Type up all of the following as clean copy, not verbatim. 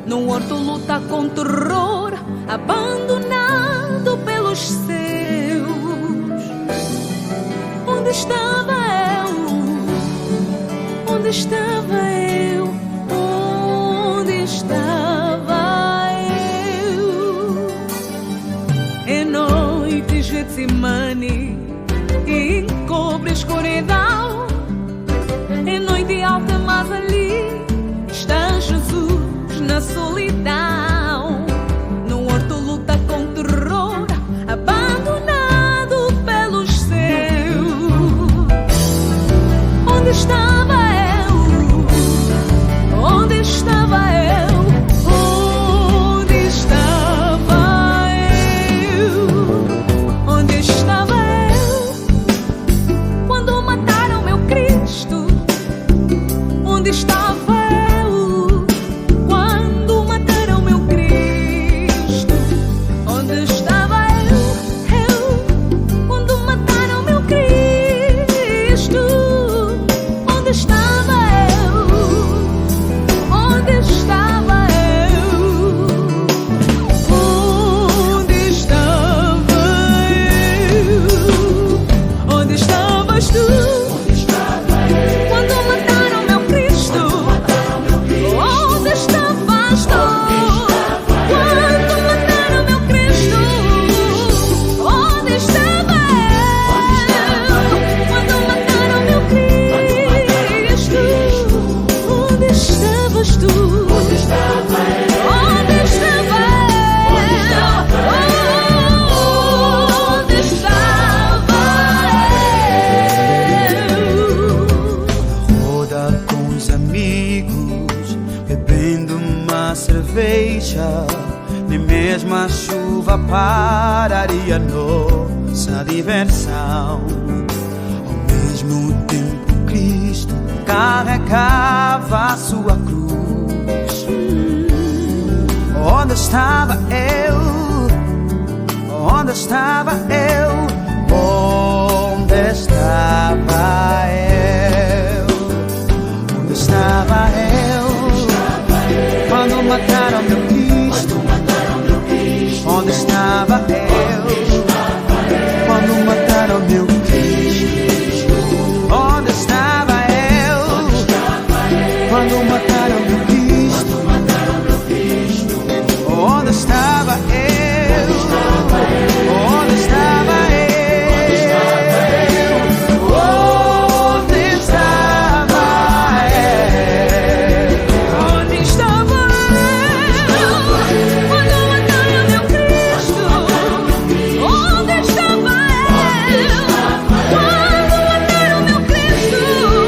num horto luta com terror, abandonado pelos seus. Onde estava eu? Onde estava eu? Onde estava eu? Em noite Getsemane, em cobre escuridão, em noite alta, mas ali está Jesus na solidão. No horto luta com terror, abandonado pelos seus. Onde estava eu? Onde estava eu? Onde estava eu? Onde estava eu? Quando mataram meu Cristo, onde estava eu? Quando mataram meu Cristo, onde estava eu? Quando mataram meu Cristo, onde estava eu? Onde estava eu? Onde estava eu? Onde estavas tu? Quando mataram meu Cristo, onde estavas tu? Quando mataram meu Cristo, onde estava eu? Quando mataram meu Cristo, onde estavas tu? Onde estava eu? Onde estava eu? Roda com os amigos, bebendo uma cerveja. Nem mesmo a chuva pararia nossa diversão. Ao mesmo tempo Cristo carregava a sua cruz. Onde estava eu? Onde estava eu? Onde estava eu? Onde estava eu? Quando mataram meu Cristo, onde estava eu? Quando mataram meu Cristo, onde estava eu? Quando mataram meu Cristo, onde estava eu? Onde estava eu? Onde estava eu? Onde estava eu? Quando mataram meu Cristo, onde estava eu? Quando mataram meu Cristo, onde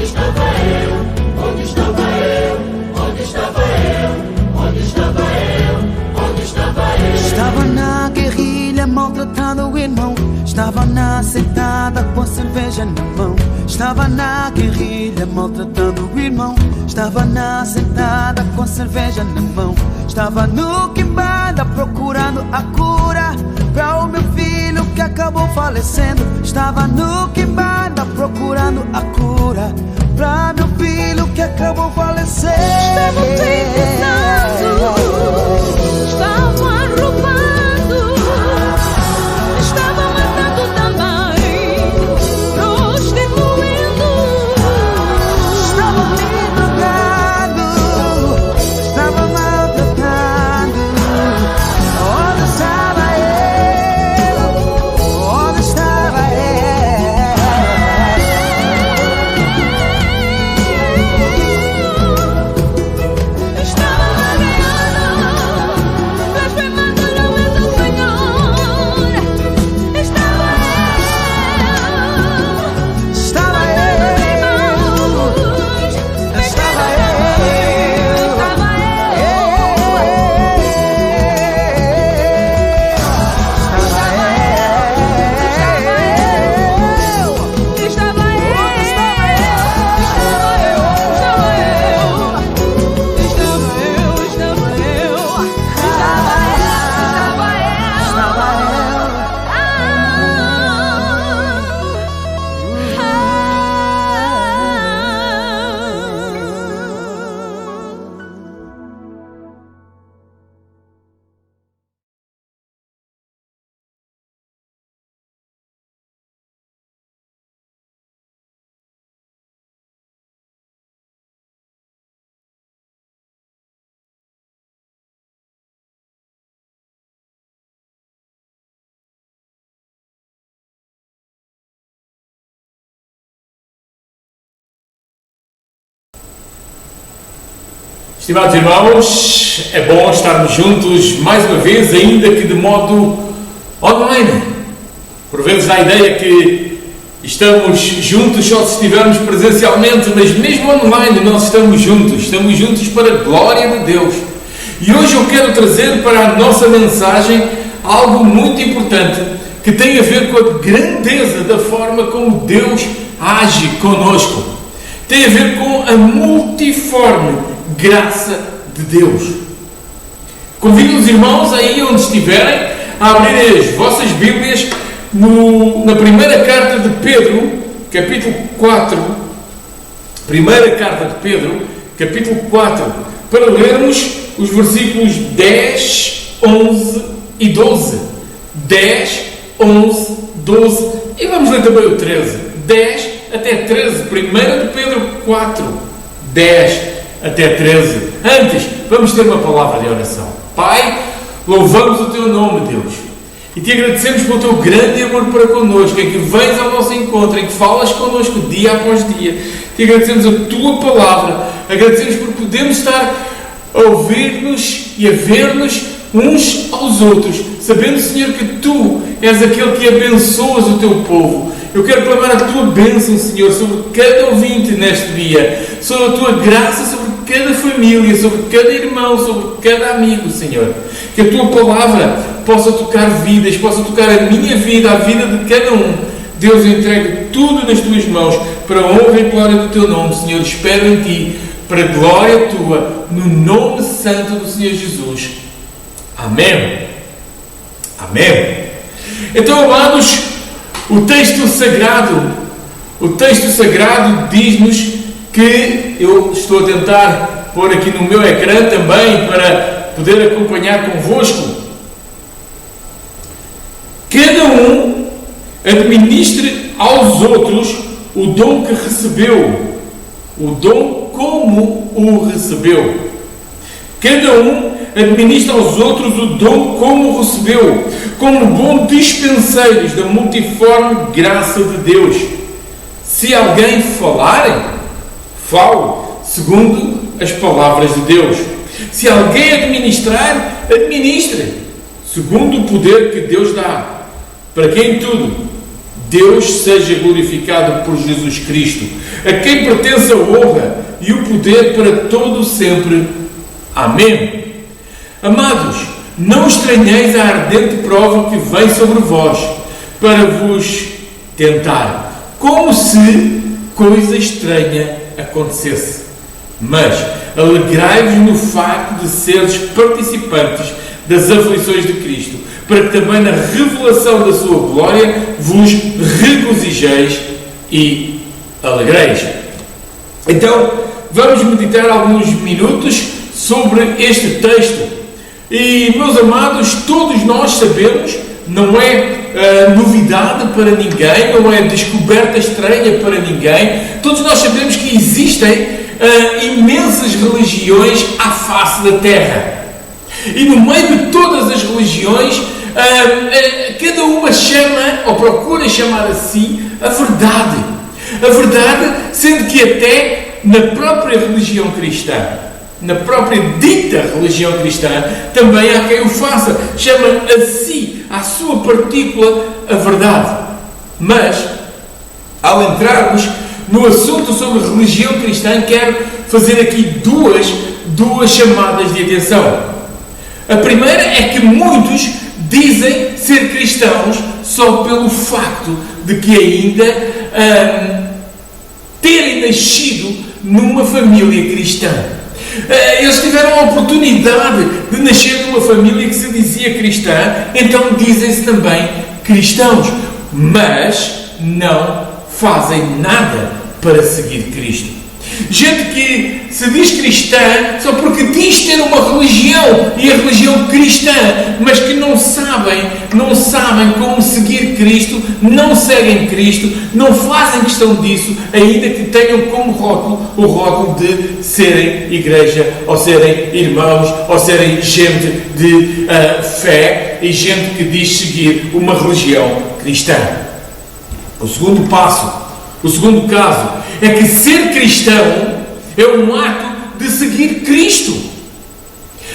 estava eu? Onde estava eu? Onde estava eu? Onde estava Estava na guerrilha maltratando o irmão. Estava na sentada com a cerveja na mão. Estava na guerrilha maltratando o irmão. Estava na sentada com a cerveja na mão. Estava no Quimbanda procurando a cura para o meu filho que acabou falecendo. Estava no Quimbanda procurando a cura para meu filho que acabou falecendo. Estava pensando, estava roubando, estava matando também, prostituindo. Estava me drogando, estava maltratando. Onde estava eu? Onde estava eu? Estava Estimados irmãos, é bom estarmos juntos mais uma vez, ainda que de modo online. Por vezes há a ideia que estamos juntos só se estivermos presencialmente, mas mesmo online nós estamos juntos para a glória de Deus. E hoje eu quero trazer para a nossa mensagem algo muito importante, que tem a ver com a grandeza da forma como Deus age conosco. Tem a ver com a multiforme graça de Deus. Convido os irmãos aí onde estiverem a abrirem as vossas Bíblias na primeira carta de Pedro, capítulo 4. Primeira carta de Pedro, capítulo 4, para lermos os versículos 10, 11 e 12. 10, 11, 12 e vamos ler também o 13. 10 até 13. 1 de Pedro 4, 10 até 13. Antes, vamos ter uma palavra de oração. Pai, louvamos o Teu nome, Deus, e Te agradecemos pelo Teu grande amor para connosco, em que vens ao nosso encontro, em que falas connosco dia após dia. Te agradecemos a Tua palavra, agradecemos por podermos estar a ouvir-nos e a ver-nos uns aos outros, sabendo, Senhor, que Tu és aquele que abençoas o Teu povo. Eu quero clamar a Tua bênção, Senhor, sobre cada ouvinte neste dia, sobre a Tua graça, sobre cada família, sobre cada irmão, sobre cada amigo, Senhor. Que a Tua palavra possa tocar vidas, possa tocar a minha vida, a vida de cada um. Deus, entregue tudo nas Tuas mãos, para a honra e glória do Teu nome, Senhor. Espero em Ti, para a glória Tua, no nome santo do Senhor Jesus. Amém. Amém. Então, amados, o texto sagrado diz-nos que, eu estou a tentar pôr aqui no meu ecrã também para poder acompanhar convosco, cada um administre aos outros o dom que recebeu, o dom como o recebeu. Cada um administra aos outros o dom como o recebeu, como bom dispenseiros da multiforme graça de Deus. Se alguém falar, fale segundo as palavras de Deus. Se alguém administrar, administre segundo o poder que Deus dá, para que em tudo Deus seja glorificado por Jesus Cristo, a quem pertence a honra e o poder para todo sempre. Amém. Amados, não estranheis a ardente prova que vem sobre vós, para vos tentar, como se coisa estranha acontecesse. Mas alegrai-vos no facto de seres participantes das aflições de Cristo, para que também na revelação da sua glória vos regozijeis e alegreis. Então, vamos meditar alguns minutos sobre este texto. E, meus amados, todos nós sabemos, não é novidade para ninguém, não é descoberta estranha para ninguém, todos nós sabemos que existem imensas religiões à face da terra. E no meio de todas as religiões, cada uma chama, ou procura chamar a si, a verdade. A verdade, sendo que até na própria religião cristã, na própria dita religião cristã, também há quem o faça, chama a si, à sua partícula, a verdade. Mas, ao entrarmos no assunto sobre religião cristã, quero fazer aqui duas chamadas de atenção. A primeira é que muitos dizem ser cristãos só pelo facto de que ainda terem nascido numa família cristã. Eles tiveram a oportunidade de nascer numa família que se dizia cristã, então dizem-se também cristãos, mas não fazem nada para seguir Cristo. Gente que se diz cristã só porque diz ter uma religião, e a religião cristã, mas que não sabem como seguir Cristo, não seguem Cristo, não fazem questão disso, ainda que tenham como rótulo o rótulo de serem igreja, ou serem irmãos, ou serem gente de fé, e gente que diz seguir uma religião cristã. O segundo caso é que ser cristão é um ato de seguir Cristo.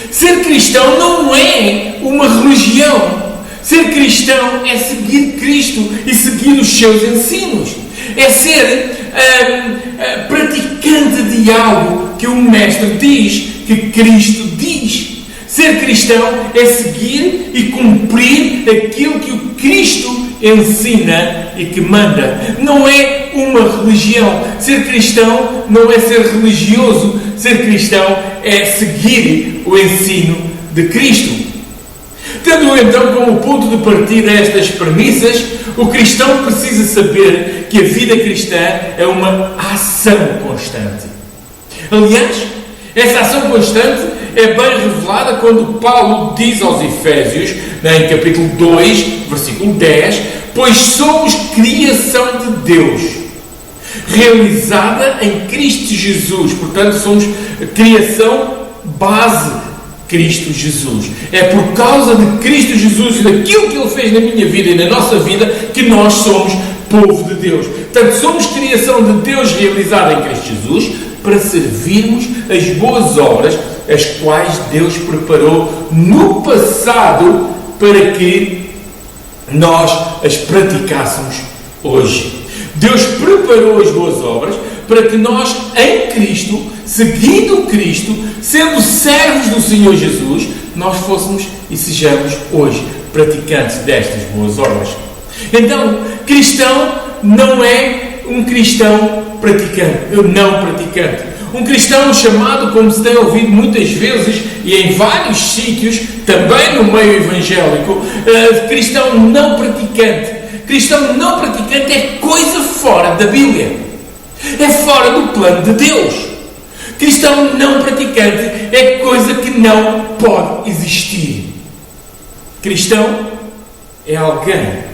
Ser cristão não é uma religião. Ser cristão é seguir Cristo e seguir os seus ensinos. É ser praticante de algo que o Mestre diz, que Cristo diz. Ser cristão é seguir e cumprir aquilo que o Cristo ensina e que manda. Não é uma religião. Ser cristão não é ser religioso. Ser cristão é seguir o ensino de Cristo. Tendo então como ponto de partida estas premissas, o cristão precisa saber que a vida cristã é uma ação constante. Aliás, essa ação constante é bem revelada quando Paulo diz aos Efésios, em capítulo 2, versículo 10, pois somos criação de Deus, realizada em Cristo Jesus. Portanto, somos criação base Cristo Jesus. É por causa de Cristo Jesus e daquilo que Ele fez na minha vida e na nossa vida que nós somos povo de Deus. Portanto, somos criação de Deus realizada em Cristo Jesus para servirmos as boas obras as quais Deus preparou no passado para que nós as praticássemos hoje. Deus preparou as boas obras para que nós, em Cristo, seguindo Cristo, sendo servos do Senhor Jesus, nós fôssemos e sejamos hoje praticantes destas boas obras. Então, cristão não é um cristão não praticante. Um cristão chamado, como se tem ouvido muitas vezes e em vários sítios, também no meio evangélico, cristão não praticante. Cristão não praticante é coisa fora da Bíblia. É fora do plano de Deus. Cristão não praticante é coisa que não pode existir. Cristão é alguém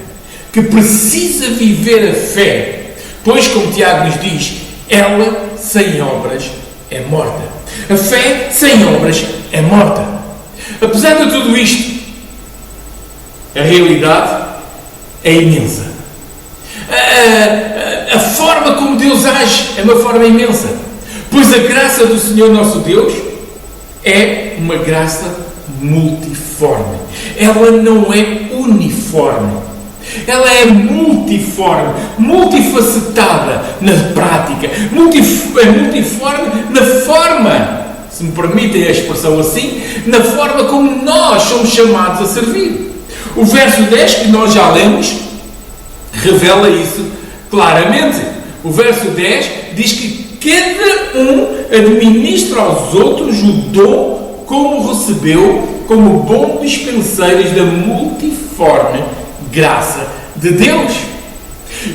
que precisa viver a fé, pois, como Tiago nos diz, ela sem obras é morta. A fé sem obras é morta. Apesar de tudo isto, a realidade é imensa. A forma como Deus age é uma forma imensa, pois a graça do Senhor nosso Deus é uma graça multiforme. Ela não é uniforme. Ela é multiforme, multifacetada na prática, é multiforme na forma, se me permitem a expressão assim, na forma como nós somos chamados a servir. O verso 10 que nós já lemos revela isso claramente. O verso 10 diz que cada um administra aos outros o dom como recebeu, como bom dispenseiros da multiforme graça de Deus.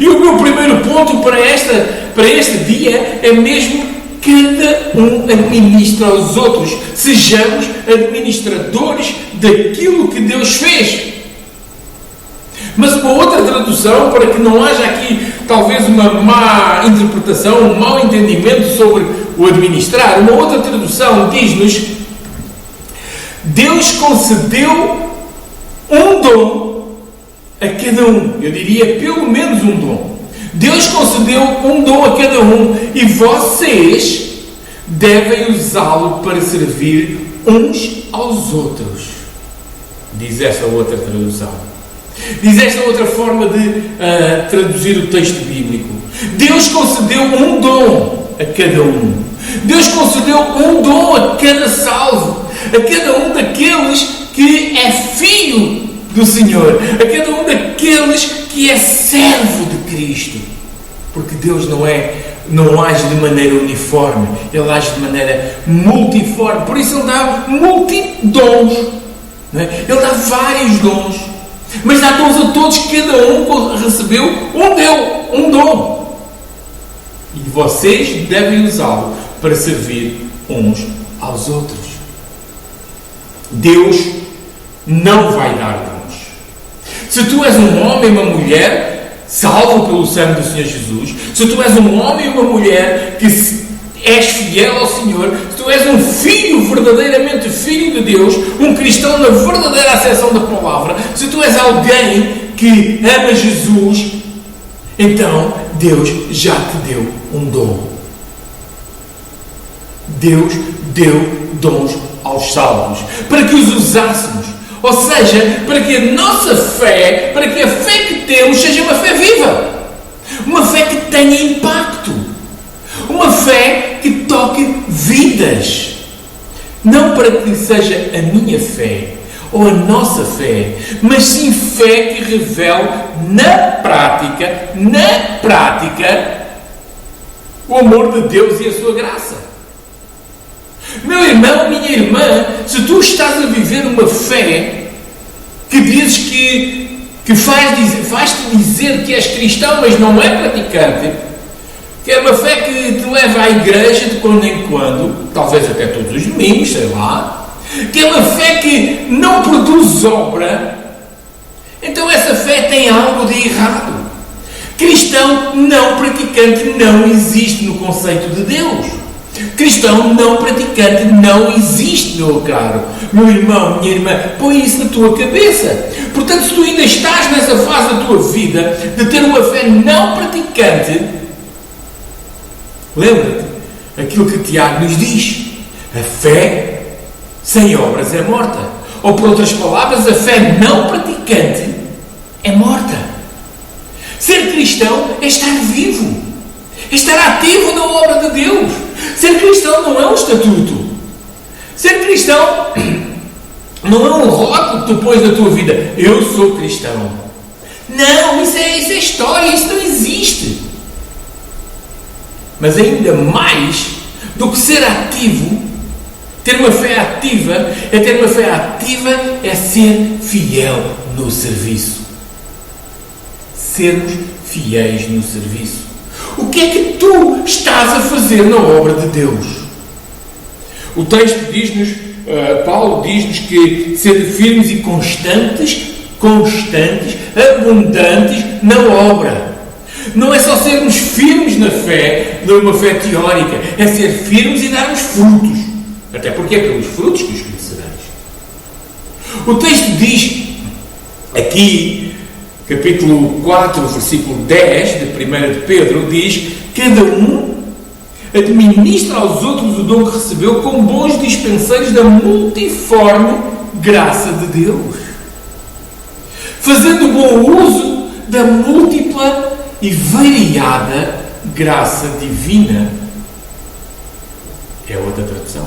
E o meu primeiro ponto para este dia é mesmo: cada um administra aos outros. Sejamos administradores daquilo que Deus fez. Mas uma outra tradução, para que não haja aqui talvez uma má interpretação, um mau entendimento sobre o administrar, uma outra tradução diz-nos: Deus concedeu um dom a cada um. Eu diria pelo menos um dom. Deus concedeu um dom a cada um e vocês devem usá-lo para servir uns aos outros. Diz esta outra tradução. Diz esta outra forma de traduzir o texto bíblico. Deus concedeu um dom a cada um. Deus concedeu um dom a cada salvo, a cada um daqueles que é filho do Senhor, a cada um daqueles que é servo de Cristo. Porque Deus não age de maneira uniforme, Ele age de maneira multiforme. Por isso Ele dá multidons, não é? Ele dá vários dons, mas dá dons a todos. Cada um recebeu um dom, e vocês devem usá-lo para servir uns aos outros. Deus não vai dar dons. Se tu és um homem e uma mulher salvo pelo sangue do Senhor Jesus, se tu és um homem e uma mulher que és fiel ao Senhor, se tu és um filho, verdadeiramente filho de Deus, um cristão na verdadeira acessão da palavra, se tu és alguém que ama Jesus, então Deus já te deu um dom. Deus deu dons aos salvos, para que os usássemos. Ou seja, para que a nossa fé, para que a fé que temos seja uma fé viva. Uma fé que tenha impacto. Uma fé que toque vidas. Não para que seja a minha fé ou a nossa fé, mas sim fé que revele na prática, o amor de Deus e a sua graça. Meu irmão, minha irmã, se tu estás a viver uma fé que dizes que faz-te dizer que és cristão, mas não é praticante, que é uma fé que te leva à igreja de quando em quando, talvez até todos os domingos, sei lá, que é uma fé que não produz obra, então essa fé tem algo de errado. Cristão não praticante não existe no conceito de Deus. Cristão não praticante não existe, meu caro. Meu irmão, minha irmã, põe isso na tua cabeça. Portanto, se tu ainda estás nessa fase da tua vida de ter uma fé não praticante, lembra-te aquilo que Tiago nos diz: a fé sem obras é morta. Ou, por outras palavras, a fé não praticante é morta. Ser cristão é estar vivo, é estar ativo na obra de Deus. Ser cristão não é um estatuto. Ser cristão não é um rótulo que tu pões na tua vida: eu sou cristão. Não, isso é história, isso não existe. Mas ainda mais do que ser ativo, ter uma fé ativa, é ser fiel no serviço. Sermos fiéis no serviço. O que é que tu estás a fazer na obra de Deus? O texto diz-nos, Paulo diz-nos que ser firmes e constantes, abundantes na obra. Não é só sermos firmes na fé, não é uma fé teórica, é ser firmes e darmos frutos. Até porque é pelos frutos que os conhecereis. O texto diz, aqui, capítulo 4, versículo 10, de 1 de Pedro, diz: cada um administra aos outros o dom que recebeu como bons dispenseiros da multiforme graça de Deus, fazendo bom uso da múltipla e variada graça divina. É outra tradução.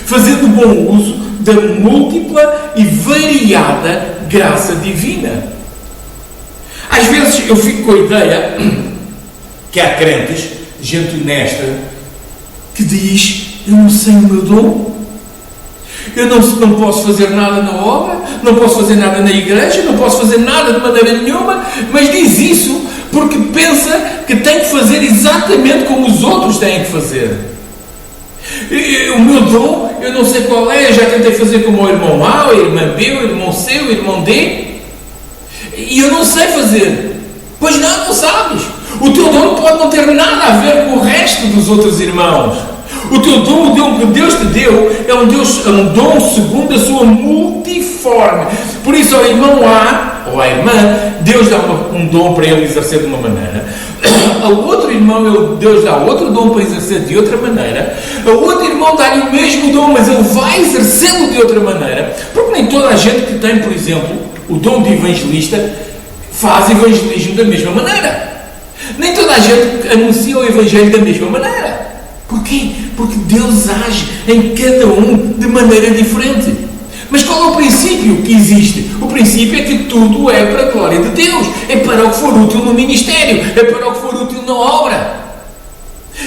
Fazendo bom uso da múltipla e variada graça divina. Às vezes eu fico com a ideia que há crentes, gente honesta, que diz: eu não sei o meu dom, eu não posso fazer nada na obra, não posso fazer nada na igreja, não posso fazer nada de maneira nenhuma, mas diz isso porque pensa que tem que fazer exatamente como os outros têm que fazer. O meu dom, eu não sei qual é, eu já tentei fazer como o irmão A, o irmão B, o irmão C, o irmão D, e eu não sei fazer. Pois não sabes. O teu dom pode não ter nada a ver com o resto dos outros irmãos. O teu dom, o dom que Deus te deu, é um dom segundo a sua multiforme. Por isso, ao irmão A ou à irmã, Deus dá um dom para ele exercer de uma maneira. Ao outro irmão, Deus dá outro dom para exercer de outra maneira. Ao outro irmão dá-lhe o mesmo dom, mas ele vai exercendo de outra maneira. Porque nem toda a gente que tem, por exemplo, o dom de evangelista faz evangelismo da mesma maneira. Nem toda a gente anuncia o Evangelho da mesma maneira. Porquê? Porque Deus age em cada um de maneira diferente. Mas qual é o princípio que existe? O princípio é que tudo é para a glória de Deus. É para o que for útil no ministério. É para o que for útil na obra.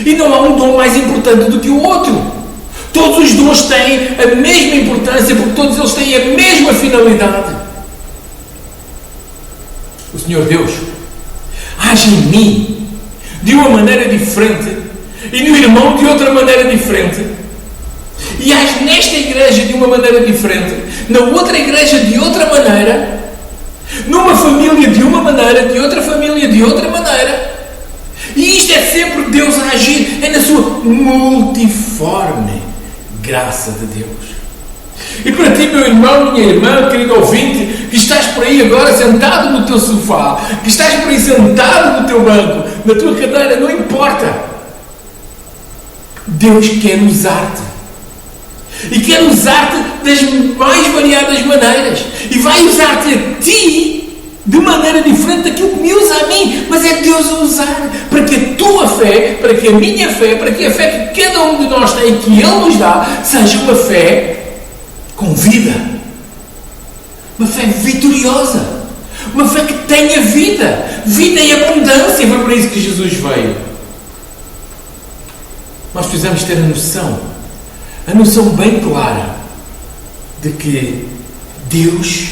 E não há um dom mais importante do que o outro. Todos os dons têm a mesma importância, porque todos eles têm a mesma finalidade. O Senhor Deus age em mim de uma maneira diferente e no irmão de outra maneira diferente, e age nesta igreja de uma maneira diferente, na outra igreja de outra maneira, numa família de uma maneira, de outra família de outra maneira. E isto é sempre Deus a agir, é na sua multiforme graça de Deus. E para ti, meu irmão, minha irmã, querido ouvinte, que estás por aí agora sentado no teu sofá, que estás por aí sentado no teu banco, na tua cadeira, não importa. Deus quer usar-te. E quer usar-te das mais variadas maneiras. E vai usar-te a ti de maneira diferente daquilo que me usa a mim. Mas é Deus a usar para que a tua fé, para que a minha fé, para que a fé que cada um de nós tem e que Ele nos dá, seja uma fé com vida. Uma fé vitoriosa. Uma fé que tenha vida. Vida em abundância. Foi para isso que Jesus veio. Nós precisamos ter a noção bem clara de que Deus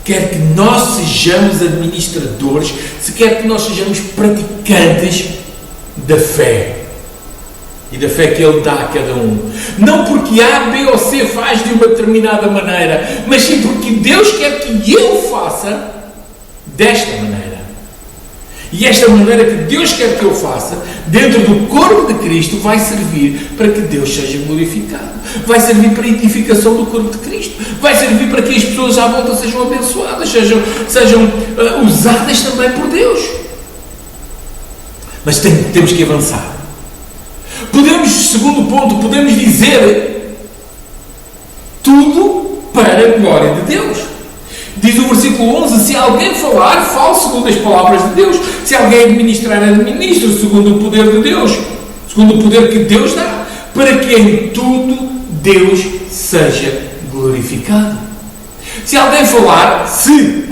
quer que nós sejamos administradores, se quer que nós sejamos praticantes da fé. E da fé que Ele dá a cada um. Não porque A, B ou C faz de uma determinada maneira, mas sim porque Deus quer que eu faça desta maneira. E esta maneira que Deus quer que eu faça, dentro do corpo de Cristo, vai servir para que Deus seja glorificado. Vai servir para a edificação do corpo de Cristo. Vai servir para que as pessoas à volta sejam abençoadas, sejam usadas também por Deus. Mas temos que avançar. Segundo ponto, podemos dizer tudo para a glória de Deus. Diz o versículo 11, se alguém falar, fale segundo as palavras de Deus. Se alguém administrar, administre segundo o poder de Deus. Segundo o poder que Deus dá. Para que em tudo Deus seja glorificado. Se alguém falar, fale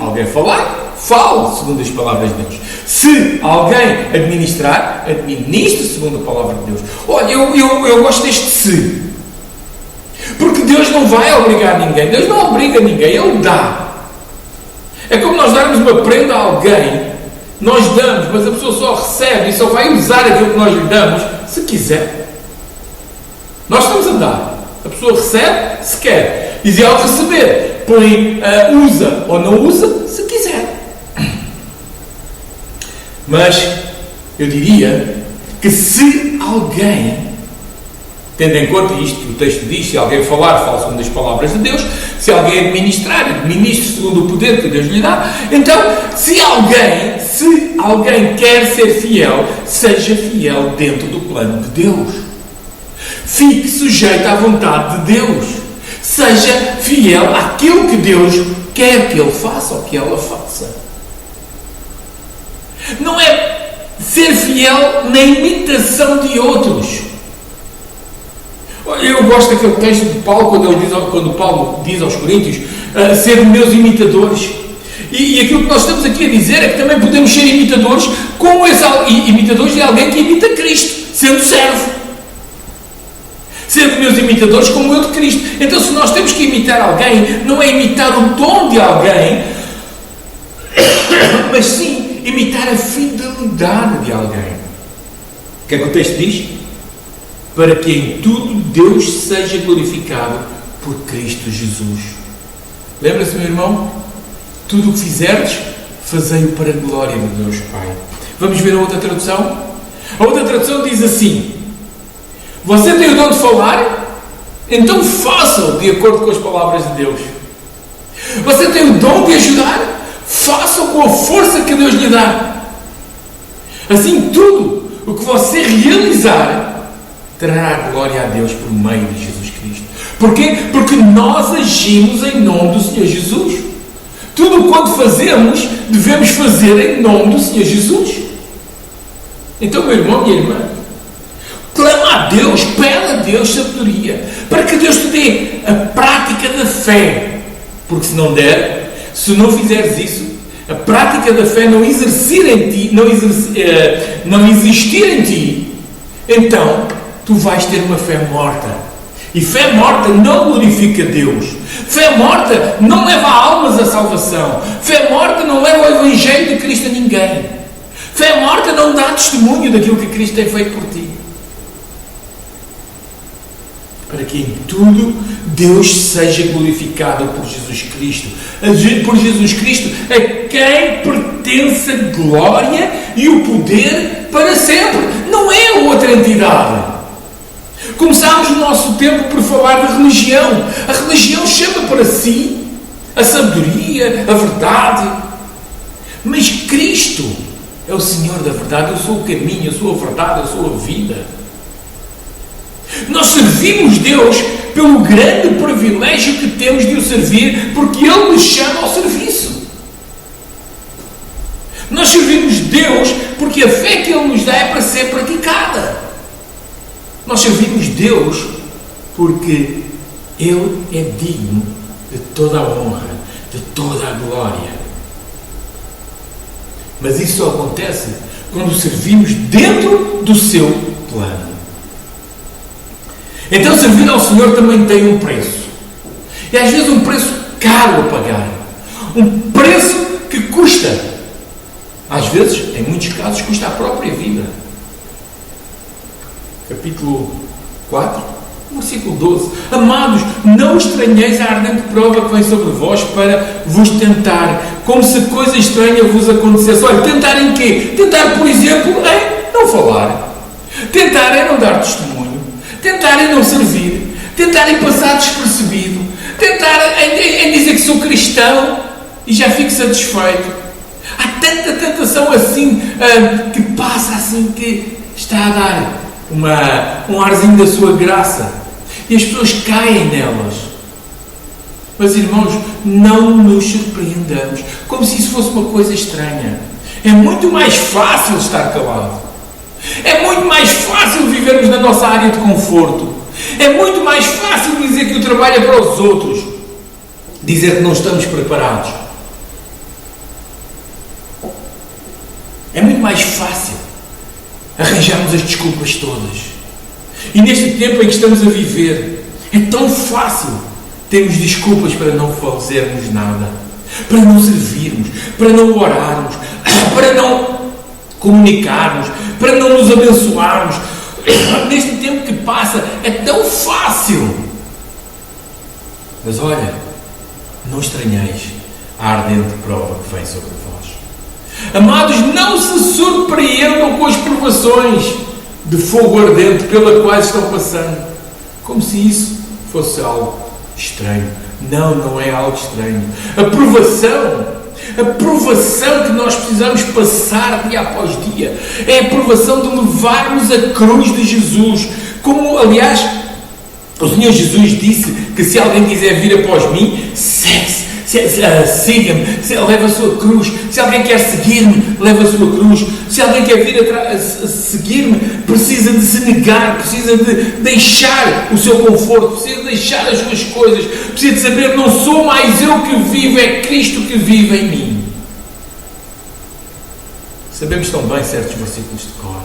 segundo as palavras de Deus. Se alguém administrar, administre segundo a palavra de Deus. Olha, eu gosto deste se. Porque Deus não vai obrigar ninguém. Deus não obriga ninguém. Ele dá. É como nós darmos uma prenda a alguém. Nós damos, mas a pessoa só recebe e só vai usar aquilo que nós lhe damos se quiser. Nós estamos a dar. A pessoa recebe se quer. E se ao receber, usa ou não usa se quiser. Mas eu diria que se alguém, tendo em conta isto que o texto diz, se alguém falar, fale segundo as palavras de Deus, se alguém administrar, administre segundo o poder que Deus lhe dá. Então, se alguém quer ser fiel, seja fiel dentro do plano de Deus. Fique sujeito à vontade de Deus. Seja fiel àquilo que Deus quer que ele faça ou que ela faça. Não é ser fiel na imitação de outros. Eu gosto daquele texto de Paulo, quando Paulo diz aos Coríntios, ser meus imitadores. E aquilo que nós estamos aqui a dizer é que também podemos ser imitadores, imitadores de alguém que imita Cristo, sendo servo. Ser meus imitadores como eu de Cristo. Então, se nós temos que imitar alguém, não é imitar o dom de alguém, mas sim imitar a fidelidade de alguém. O que é que o texto diz? Para que em tudo Deus seja glorificado por Cristo Jesus. Lembra-se, meu irmão? Tudo o que fizerdes, fazei-o para a glória de Deus Pai. Vamos ver a outra tradução? A outra tradução diz assim: você tem o dom de falar? Então faça-o de acordo com as palavras de Deus. Você tem o dom de ajudar? Faça-o com a força que Deus lhe dá. Assim, tudo o que você realizar trará glória a Deus por meio de Jesus Cristo. Porquê? Porque nós agimos em nome do Senhor Jesus. Tudo quanto fazemos, devemos fazer em nome do Senhor Jesus. Então, meu irmão, minha irmã, clama a Deus, pede a Deus sabedoria, para que Deus te dê a prática da fé. Porque se não der, se não fizeres isso, a prática da fé não existir em ti, então tu vais ter uma fé morta. E fé morta não glorifica Deus. Fé morta não leva almas à salvação. Fé morta não leva o Evangelho de Cristo a ninguém. Fé morta não dá testemunho daquilo que Cristo tem feito por ti. Para que em tudo Deus seja glorificado por Jesus Cristo. Por Jesus Cristo, a quem pertence a glória e o poder para sempre. Não é outra entidade. Começámos o nosso tempo por falar de religião. A religião chama para si a sabedoria, a verdade. Mas Cristo é o Senhor da verdade. Eu sou o caminho, eu sou a verdade, eu sou a vida. Nós servimos Deus pelo grande privilégio que temos de o servir, porque Ele nos chama ao serviço. Nós servimos Deus porque a fé que Ele nos dá é para ser praticada. Nós servimos Deus porque Ele é digno de toda a honra, de toda a glória. Mas isso só acontece quando servimos dentro do seu plano. Então servir ao Senhor também tem um preço. E às vezes um preço caro a pagar. Um preço que custa. Às vezes, em muitos casos, custa a própria vida. Capítulo 4, versículo 12. Amados, não estranheis a ardente prova que vem sobre vós para vos tentar, como se coisa estranha vos acontecesse. Olha, tentar em quê? Tentar, por exemplo, em não falar. Tentar em não dar testemunho. Tentar em não servir. Tentar em passar despercebido. Tentar em dizer que sou cristão e já fico satisfeito. Há tanta tentação assim, que passa assim, que está a dar um arzinho da sua graça. E as pessoas caem nelas. Mas, irmãos, não nos surpreendamos, como se isso fosse uma coisa estranha. É muito mais fácil estar calado. É muito mais fácil vivermos na nossa área de conforto. É muito mais fácil dizer que o trabalho é para os outros. Dizer que não estamos preparados. É muito mais fácil arranjarmos as desculpas todas. E neste tempo em que estamos a viver, é tão fácil termos desculpas para não fazermos nada, para não servirmos, para não orarmos, para não comunicarmos, para não nos abençoarmos. Neste tempo que passa, é tão fácil. Mas olha, não estranheis a ardente prova que vem sobre vós. Amados, não se surpreendam com as provações de fogo ardente pela quais estão passando, como se isso fosse algo estranho. Não, não é algo estranho. A provação que nós precisamos passar dia após dia é a provação de levarmos a cruz de Jesus. Como, aliás, o Senhor Jesus disse que se alguém quiser vir após mim, siga-me, leva a sua cruz. Se alguém quer seguir-me, leva a sua cruz. Se alguém quer vir seguir-me, precisa de se negar, precisa de deixar o seu conforto, precisa de deixar as suas coisas, precisa de saber, não sou mais eu que vivo, é Cristo que vive em mim. Sabemos tão bem certos versículos de cor,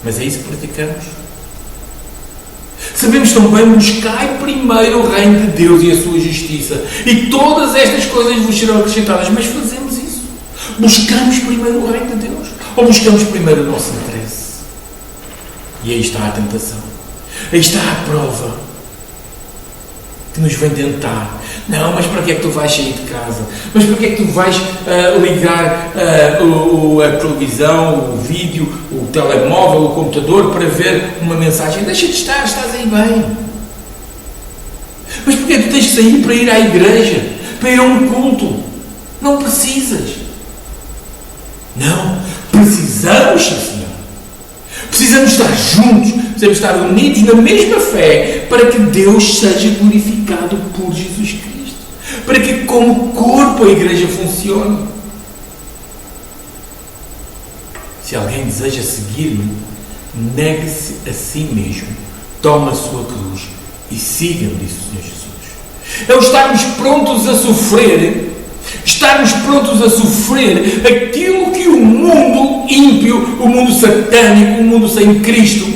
mas é isso que praticamos. Sabemos também, buscai primeiro o reino de Deus e a sua justiça, e todas estas coisas vos serão acrescentadas. Mas fazemos isso? Buscamos primeiro o reino de Deus? Ou buscamos primeiro o nosso interesse? E aí está a tentação. Aí está a prova que nos vem tentar. Não, mas para que é que tu vais sair de casa? Mas para que é que tu vais ligar a televisão, o vídeo, o telemóvel, o computador para ver uma mensagem? Deixa de estar, estás aí bem. Mas porque é que tu tens de sair para ir à igreja? Para ir a um culto? Não precisas. Não, precisamos, sim, Senhor. Precisamos estar juntos, precisamos estar unidos na mesma fé para que Deus seja glorificado por Jesus Cristo. Para que como corpo a igreja funcione. Se alguém deseja seguir-me, negue-se a si mesmo, tome a sua cruz e siga-me, disse o Senhor Jesus. É o estarmos prontos a sofrer, aquilo que o mundo ímpio, o mundo satânico, o mundo sem Cristo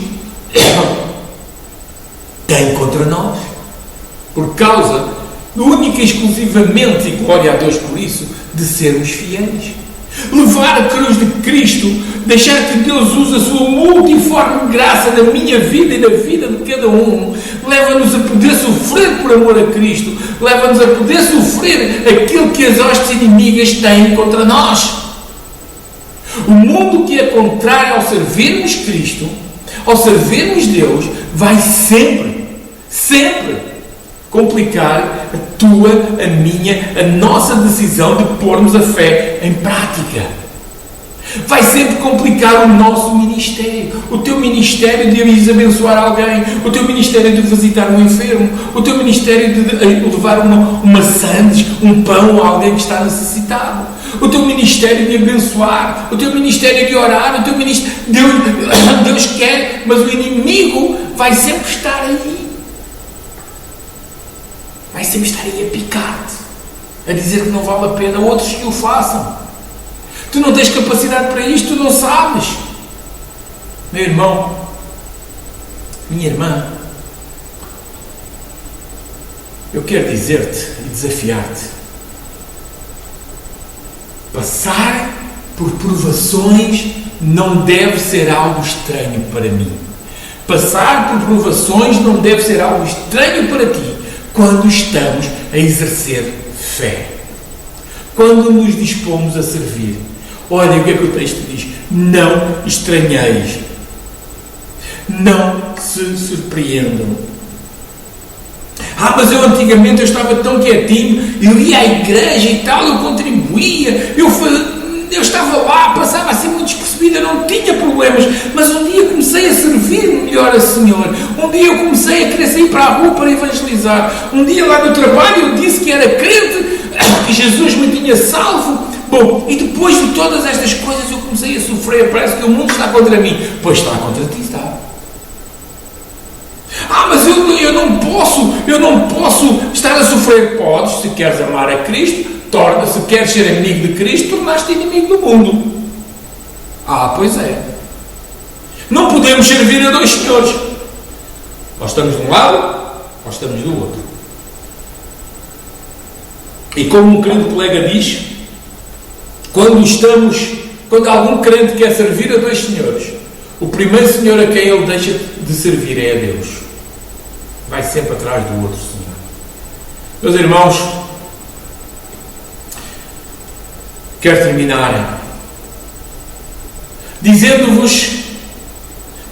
tem contra nós, por causa, única e exclusivamente, e glória a Deus por isso, de sermos fiéis. Levar a cruz de Cristo, deixar que Deus use a sua multiforme graça na minha vida e na vida de cada um, leva-nos a poder sofrer por amor a Cristo, leva-nos a poder sofrer aquilo que as hostes inimigas têm contra nós. O mundo que é contrário ao servirmos Cristo, ao servirmos Deus, vai sempre complicar a tua, a minha, a nossa decisão de pormos a fé em prática. Vai sempre complicar o nosso ministério. O teu ministério de ires abençoar alguém, o teu ministério de visitar um enfermo, o teu ministério de levar uma sandes, um pão a alguém que está necessitado, o teu ministério de abençoar, o teu ministério de orar, o teu ministério... Deus quer, mas o inimigo vai sempre estar aí. Vai sempre estar aí a picar-te, a dizer que não vale a pena outros que o façam. Tu não tens capacidade para isto, tu não sabes. Meu irmão, minha irmã, eu quero dizer-te e desafiar-te: passar por provações não deve ser algo estranho para mim. Passar por provações não deve ser algo estranho para ti quando estamos a exercer fé. Quando nos dispomos a servir. Olha o que é que o texto diz: não estranheis, não se surpreendam. Mas eu antigamente eu estava tão quietinho, eu ia à igreja e tal, eu contribuía, eu estava lá, passava assim muito despercebido, eu não tinha problemas, mas um dia comecei a servir melhor a Senhor, um dia eu comecei a querer sair para a rua para evangelizar, um dia lá no trabalho eu disse que era crente, que Jesus me tinha salvo. Bom, e depois de todas estas coisas eu comecei a sofrer, parece que o mundo está contra mim. Pois está contra ti, está. Mas eu não posso estar a sofrer. Podes, se queres amar a Cristo, se queres ser amigo de Cristo, tornaste inimigo do mundo. Pois é. Não podemos servir a dois senhores. Ou estamos de um lado, ou estamos do outro. E como um querido colega diz, quando algum crente quer servir a dois senhores, o primeiro senhor a quem ele deixa de servir é a Deus. Vai sempre atrás do outro senhor. Meus irmãos, quero terminar dizendo-vos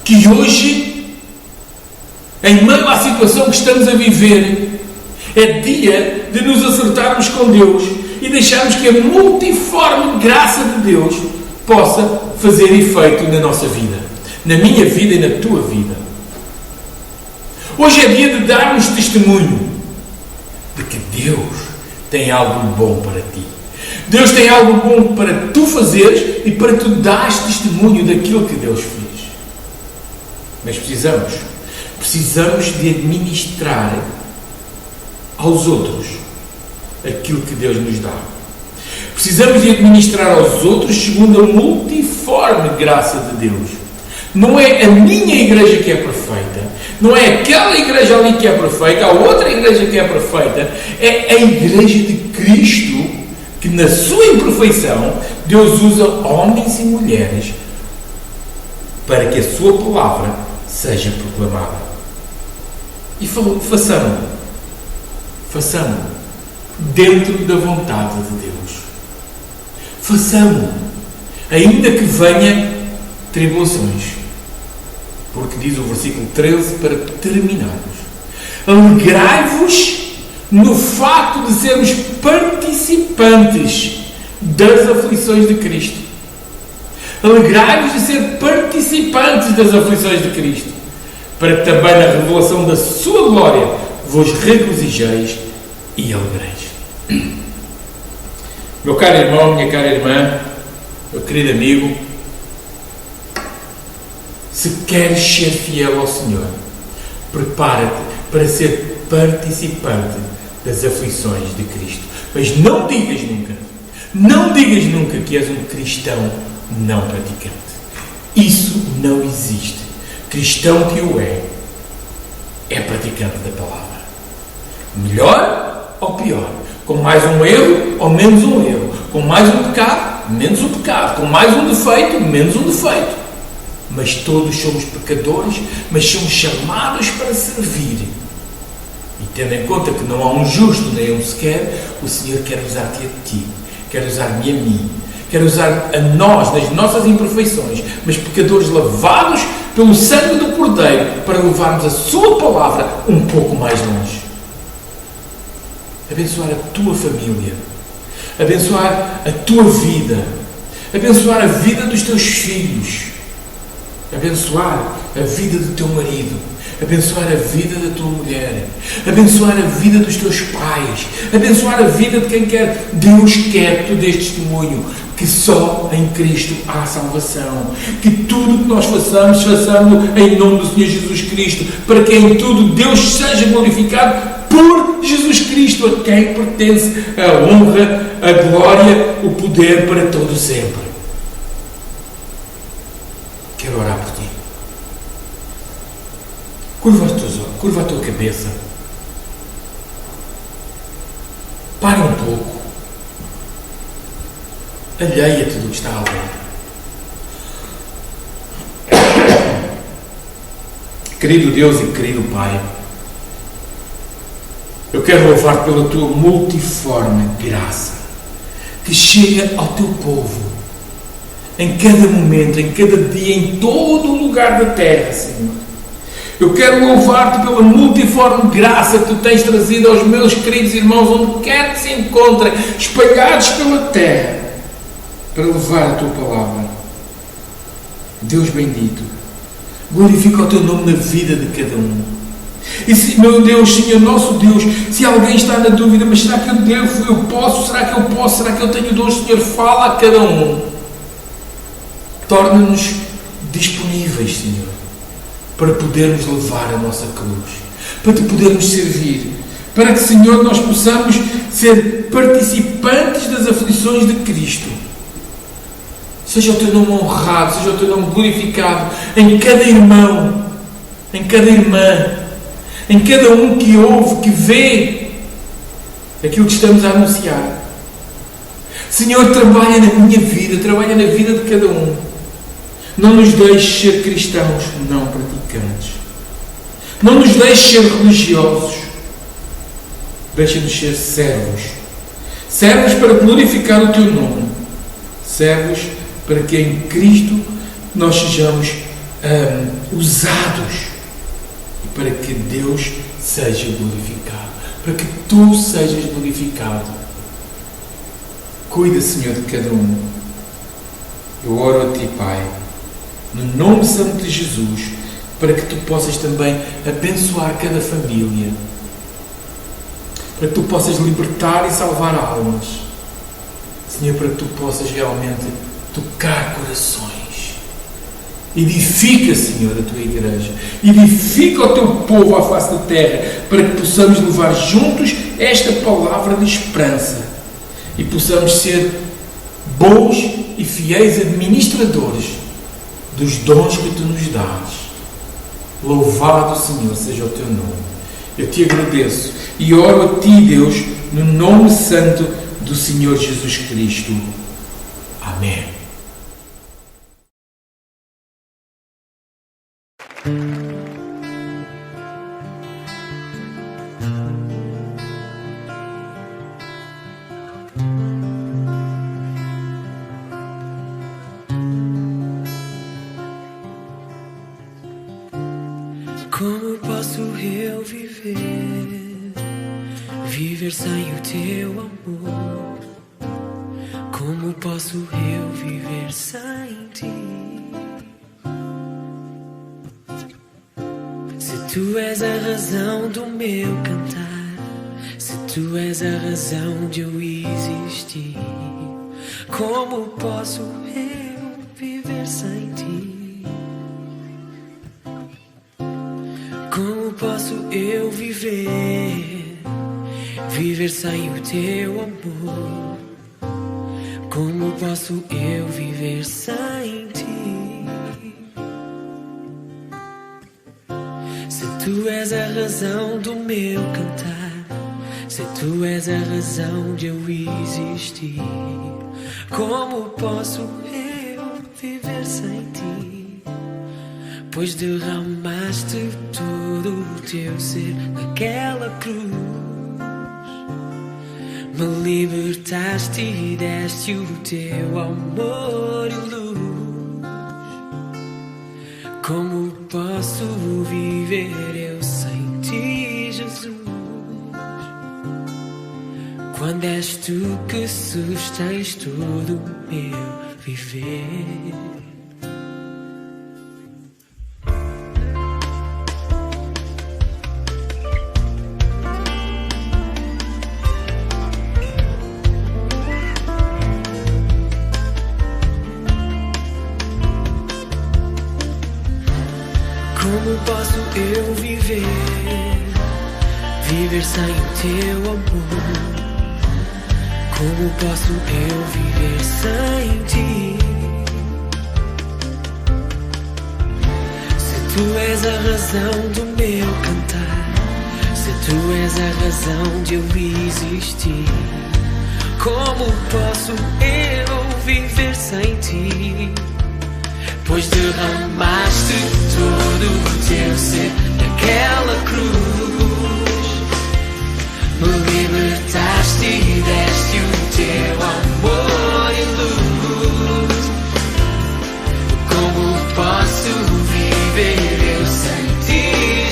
que hoje, em meio à situação que estamos a viver, é dia de nos acertarmos com Deus e deixarmos que a multiforme graça de Deus possa fazer efeito na nossa vida, na minha vida e na tua vida. Hoje é dia de darmos testemunho de que Deus tem algo bom para ti. Deus tem algo bom para tu fazeres e para tu dares testemunho daquilo que Deus fez. Mas precisamos de administrar aos outros aquilo que Deus nos dá. Precisamos de administrar aos outros segundo a multiforme graça de Deus. Não é a minha igreja que é perfeita, não é aquela igreja ali que é perfeita, a outra igreja que é perfeita, é a igreja de Cristo, que na sua imperfeição Deus usa homens e mulheres para que a sua palavra seja proclamada. E façamos dentro da vontade de Deus. Façamos, ainda que venha tribulações, porque diz o versículo 13 para terminarmos: alegrai-vos no facto de sermos participantes das aflições de Cristo. Alegrai-vos de ser participantes das aflições de Cristo, para que também na revelação da sua glória vos regozijeis e alegreis. Meu caro irmão, minha cara irmã, meu querido amigo, se queres ser fiel ao Senhor, prepara-te para ser participante das aflições de Cristo. Mas não digas nunca que és um cristão não praticante. Isso não existe. Cristão que o é praticante da palavra. Melhor ou pior? Com mais um erro ou menos um erro? Com mais um pecado, menos um pecado? Com mais um defeito, menos um defeito? Mas todos somos pecadores, mas somos chamados para servir. E tendo em conta que não há um justo nem um sequer, o Senhor quer usar-te a ti, quer usar-me a mim, quer usar a nós, nas nossas imperfeições, mas pecadores lavados pelo sangue do Cordeiro, para levarmos a sua palavra um pouco mais longe. Abençoar a tua família, abençoar a tua vida, abençoar a vida dos teus filhos, abençoar a vida do teu marido, abençoar a vida da tua mulher, abençoar a vida dos teus pais, abençoar a vida de quem quer. Deus quer que tu dês testemunho que só em Cristo há salvação, que tudo o que nós façamos em nome do Senhor Jesus Cristo, para que em tudo Deus seja glorificado por Jesus Cristo, a quem pertence a honra, a glória, o poder para todo sempre. Quero orar por ti. Curva os teus olhos, curva a tua cabeça. Para um pouco. Alheia tudo o que está à volta. Querido Deus e querido Pai, eu quero louvar pela tua multiforme graça que chega ao teu povo em cada momento, em cada dia, em todo o lugar da terra, Senhor. Eu quero louvar-te pela multiforme graça que tu tens trazido aos meus queridos irmãos, onde quer que se encontrem, espalhados pela terra, para levar a tua palavra. Deus bendito, glorifica o teu nome na vida de cada um. E se, meu Deus, Senhor, nosso Deus, se alguém está na dúvida, mas será que eu devo, eu posso, será que eu posso, será que eu tenho dons, Senhor, fala a cada um. Torna-nos disponíveis, Senhor, para podermos levar a nossa cruz, para te podermos servir, para que, Senhor, nós possamos ser participantes das aflições de Cristo. Seja o teu nome honrado, seja o teu nome glorificado em cada irmão, em cada irmã, em cada um que ouve, que vê aquilo que estamos a anunciar. Senhor, trabalha na minha vida, trabalha na vida de cada um. Não nos deixes ser cristãos não praticantes. Não nos deixes ser religiosos. Deixa-nos ser servos. Servos para glorificar o teu nome. Servos para que em Cristo nós sejamos usados e para que Deus seja glorificado. Para que tu sejas glorificado. Cuida, Senhor, de cada um. Eu oro a ti, Pai, no nome santo de Jesus, para que tu possas também abençoar cada família, para que tu possas libertar e salvar almas, Senhor, para que tu possas realmente tocar corações. Edifica, Senhor, a tua igreja, edifica o teu povo à face da terra, para que possamos levar juntos esta palavra de esperança e possamos ser bons e fiéis administradores dos dons que tu nos dás. Louvado, Senhor, seja o teu nome. Eu te agradeço e oro a ti, Deus, no nome santo do Senhor Jesus Cristo. Amém. Como posso eu viver sem o teu amor? Como posso eu viver sem ti? Se tu és a razão do meu cantar, se tu és a razão de eu existir, como posso eu viver sem ti? Como posso eu viver sem o teu amor? Como posso eu viver sem ti? Se tu és a razão do meu cantar, se tu és a razão de eu existir, como posso eu viver sem ti? Pois derramaste todo o teu ser naquela cruz, me libertaste e deste o teu amor e luz. Como posso viver eu sem ti, Jesus? quando és tu que sustens todo o meu viver. Como posso eu viver sem o teu amor? Como posso eu viver sem ti? Se tu és a razão do meu cantar, se tu és a razão de eu existir, como posso eu viver sem ti? Pois derramaste todo o teu ser naquela cruz, me libertaste e deste o teu amor e luz. Como posso viver eu sem ti,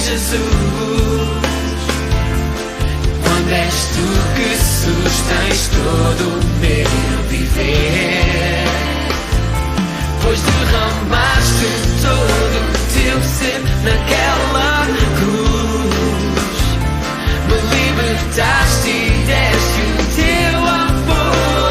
Jesus? Quando és tu que sustens todo o meu viver, pois derramaste todo o teu ser naquela cruz, me libertaste e deste o teu amor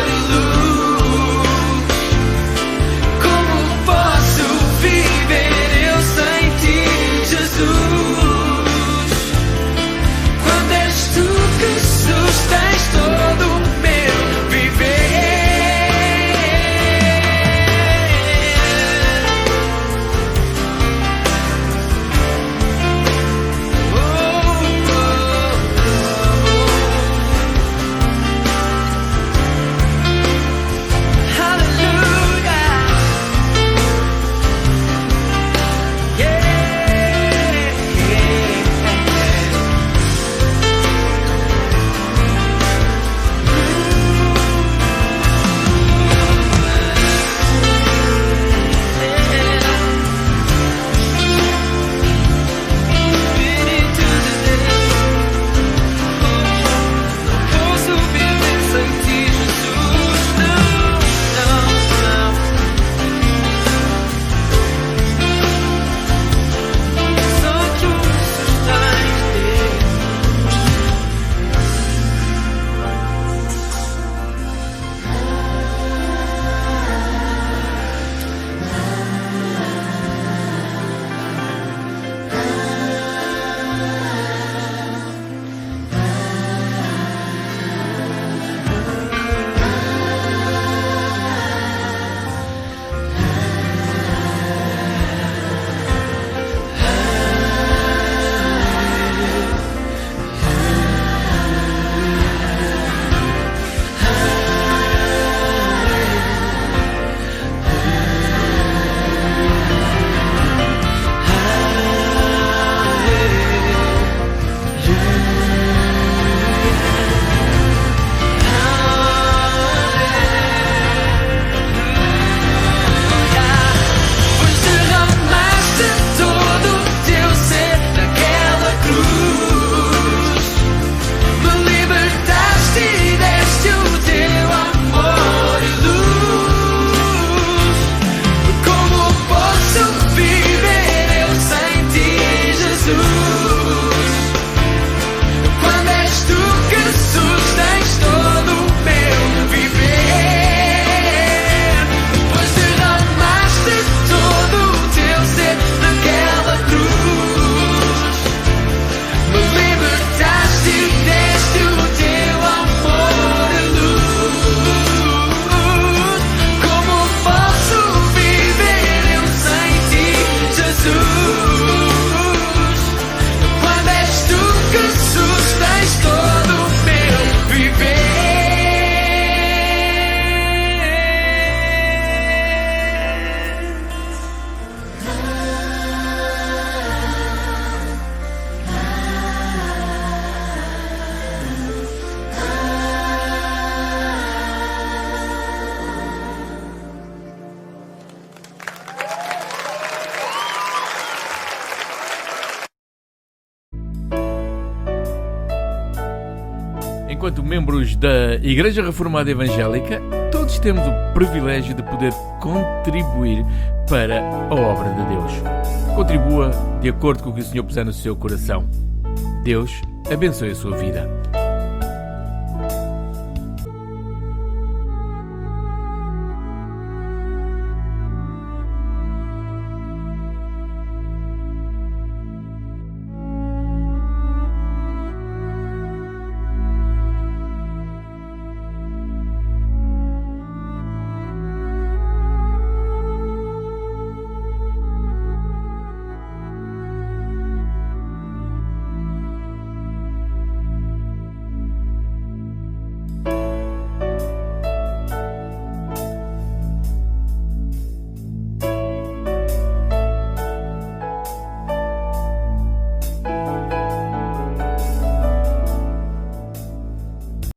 enquanto membros da Igreja Reformada Evangélica, todos temos o privilégio de poder contribuir para a obra de Deus. Contribua de acordo com o que o Senhor puser no seu coração. Deus abençoe a sua vida.